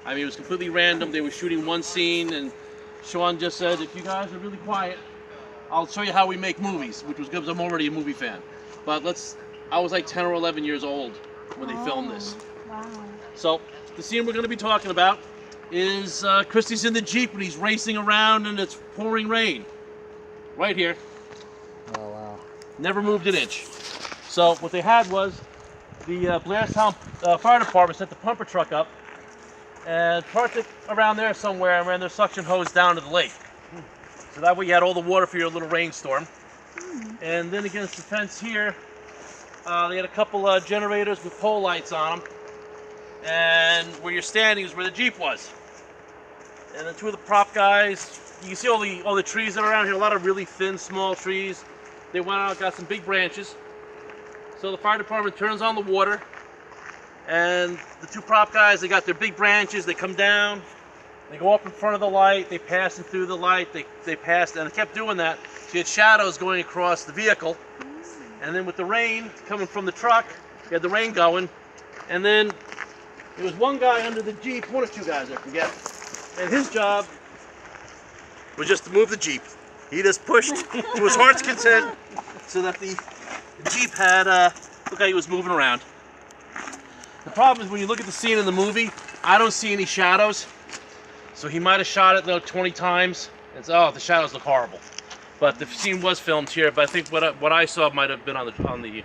I mean, it was completely random. They were shooting one scene, and Sean just said, if you guys are really quiet, I'll show you how we make movies, which was good because I'm already a movie fan. But I was like 10 or 11 years old when they filmed this. Wow. So the scene we're going to be talking about is Christy's in the Jeep and he's racing around and it's pouring rain. Right here. Oh, wow. Never moved an inch. So what they had was the Blairstown Fire Department sent the pumper truck up and parked it around there somewhere and ran their suction hose down to the lake. So that way you had all the water for your little rainstorm. And then against the fence here, they had a couple generators with pole lights on them. And where you're standing is where the Jeep was. And then two of the prop guys, you can see all the trees that are around here, a lot of really thin, small trees. They went out, got some big branches. So the fire department turns on the water, and the two prop guys, they got their big branches, they come down, they go up in front of the light, they pass it through the light, they passed, and they kept doing that. So you had shadows going across the vehicle. And then with the rain coming from the truck, you had the rain going, and then there was one guy under the Jeep, one or two guys, I forget, and his job was just to move the Jeep. He just pushed to his heart's content so that the Jeep had, looked like he was moving around. The problem is when you look at the scene in the movie, I don't see any shadows. So he might have shot it 20 times. And oh, the shadows look horrible. But the scene was filmed here, but I think what I saw might have been on the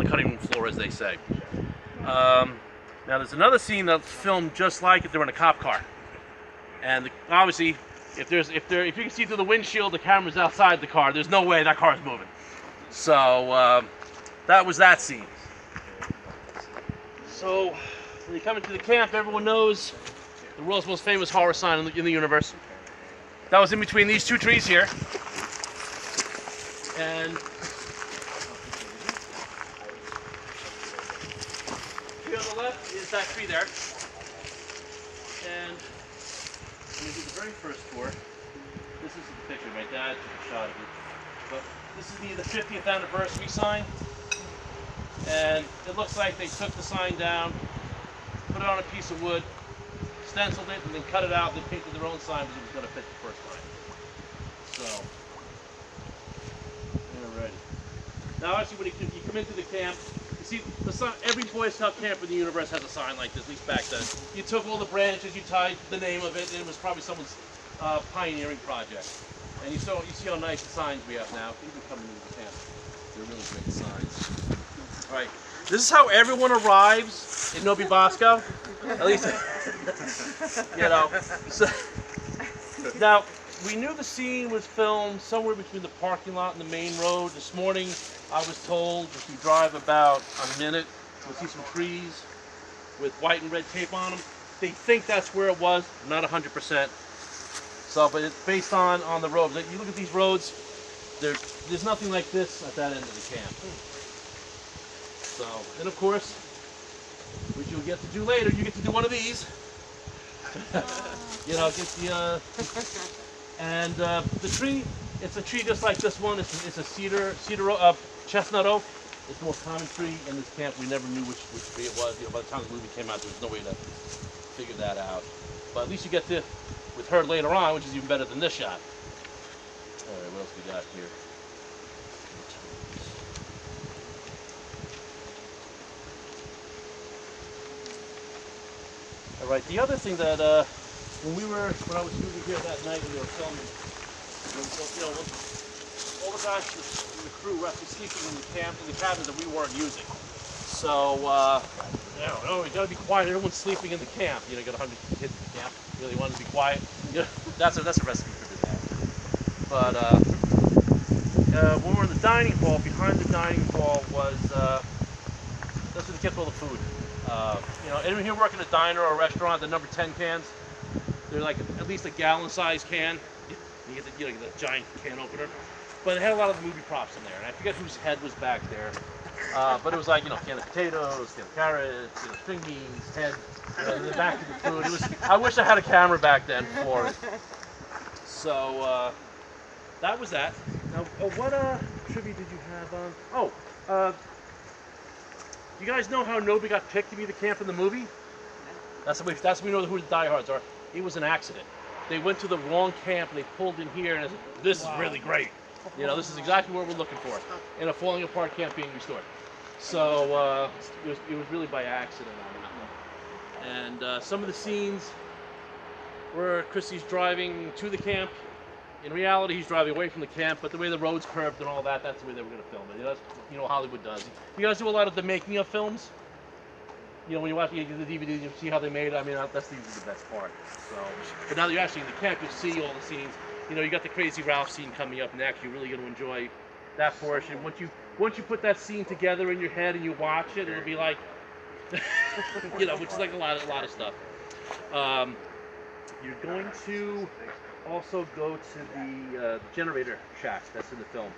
cutting room floor, as they say. Now there's another scene that's filmed just like it. They're in a cop car, and obviously, if you can see through the windshield, the camera's outside the car. There's no way that car's moving. So that was that scene. So when you come into the camp, everyone knows the world's most famous horror sign in the universe. That was in between these two trees here, and on the left is that tree there, and when you do the very first tour, this is the picture. My dad took a shot of it, but this is the 50th anniversary sign, and it looks like they took the sign down, put it on a piece of wood, stenciled it, and then cut it out, and then painted their own sign because it was going to fit the first time. So, alrighty. Now actually when you come into the camp, you see the sign, every Boy Scout camp in the universe has a sign like this, at least back then. You took all the branches, you tied the name of it, and it was probably someone's pioneering project. And you see how nice the signs we have now, even coming into the camp. They're really great signs. Alright, this is how everyone arrives in Novi Bosco. At least, you know. So, now, we knew the scene was filmed somewhere between the parking lot and the main road. This morning, I was told if you drive about a minute, you'll see some trees with white and red tape on them. They think that's where it was, not 100%. So, but it's based on the roads. You look at these roads, there's nothing like this at that end of the camp. So, and of course, which you'll get to do later, you get to do one of these. You know, get the and the tree. It's a tree just like this one. It's a cedar chestnut oak. It's the most common tree in this camp. We never knew which tree it was. You know, by the time the movie came out, there was no way to figure that out. But at least you get to with her later on, which is even better than this shot. All right, what else we got here? All right, the other thing that when I was shooting here that night when we were filming, you know, all the guys in the crew were actually sleeping in the cabins that we weren't using. So, you know, you gotta be quiet. Everyone's sleeping in the camp. You know, you got 100 kids in the camp. You really want to be quiet. You know, that's a recipe for disaster. But when we're in the dining hall, behind the dining hall was that's where they kept all the food. You know, anyone here working a diner or a restaurant, the number 10 cans, they're like at least a gallon-sized can. You get the giant can opener. But it had a lot of the movie props in there, and I forget whose head was back there. But it was like, you know, can of potatoes, can of carrots, you know, string beans, head, and the back of the food. It was. I wish I had a camera back then for it. So that was that. Now, what trivia did you have on? Oh, you guys know how Novi got picked to be the camp in the movie? That's how we know who the diehards are. It was an accident. They went to the wrong camp and they pulled in here, and this is really great. You know, this is exactly what we're looking for in a falling apart camp being restored. So it was really by accident on that one. And some of the scenes where Chrissy's driving to the camp. In reality, he's driving away from the camp, but the way the road's curved and all that, that's the way they were going to film it. You know, that's, you know, Hollywood does. You guys do a lot of the making of films? You know, when you watch the DVD, you see how they made it. I mean, that's usually the best part. So, but now that you're actually in the camp, you see all the scenes. You know, you got the Crazy Ralph scene coming up next. You're really going to enjoy that portion. Once you put that scene together in your head and you watch it, it'll be like, you know, which is like a lot of stuff. You're going to also go to the generator shack that's in the film.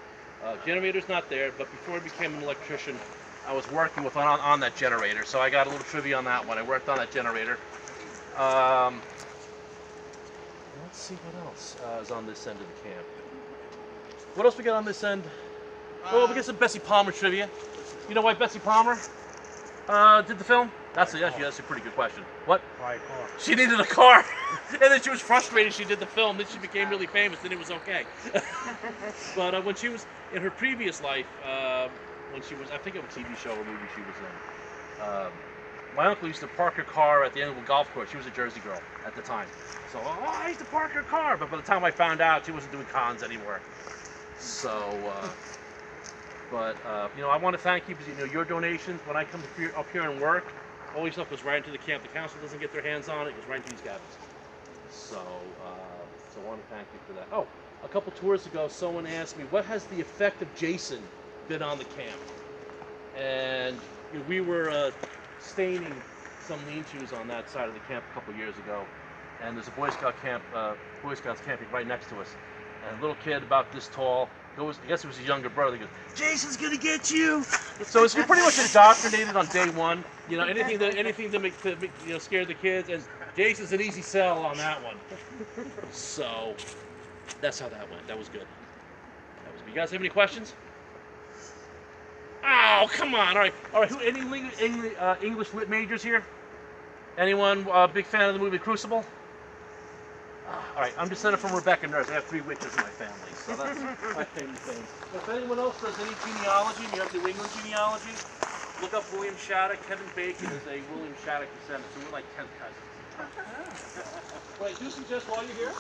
Generator's not there, but before I became an electrician, I was working with on that generator, so I got a little trivia on that one. I worked on that generator. Let's see what else is on this end of the camp. What else we got on this end? Oh, we got some Bessie Palmer trivia. You know why Bessie Palmer did the film? That's a pretty good question. What? Why a car? She needed a car, and then she was frustrated. She did the film, then she became really famous, then it was okay. But when she was in her previous life, when she was, I think it was a TV show or movie she was in, my uncle used to park her car at the end of the golf course. She was a Jersey girl at the time, so I used to park her car. But by the time I found out, she wasn't doing cons anymore. So. You know, I want to thank you because, you know, your donations, when I come up here and work, all your stuff goes right into the camp. The council doesn't get their hands on it. It goes right into these cabins. So I want to thank you for that. Oh, a couple tours ago, someone asked me, what has the effect of Jason been on the camp? And you know, we were staining some lean-tos on that side of the camp a couple years ago. And there's a Boy Scout camp, Boy Scouts camping right next to us. And a little kid about this tall, I guess it was his younger brother. He goes, "Jason's gonna get you." So you're pretty much indoctrinated on day one. You know, anything to make you know, scare the kids. And Jason's an easy sell on that one. So that's how that went. That was good. You guys have any questions? Oh, come on! All right. Who? Any English lit majors here? Anyone big fan of the movie Crucible? All right, I'm descended from Rebecca Nurse. I have 3 witches in my family, so that's my favorite thing. If anyone else does any genealogy, you have New England genealogy, look up William Shattuck. Kevin Bacon is a William Shattuck descendant, so we're like 10th cousins. Wait, do suggest while you're here?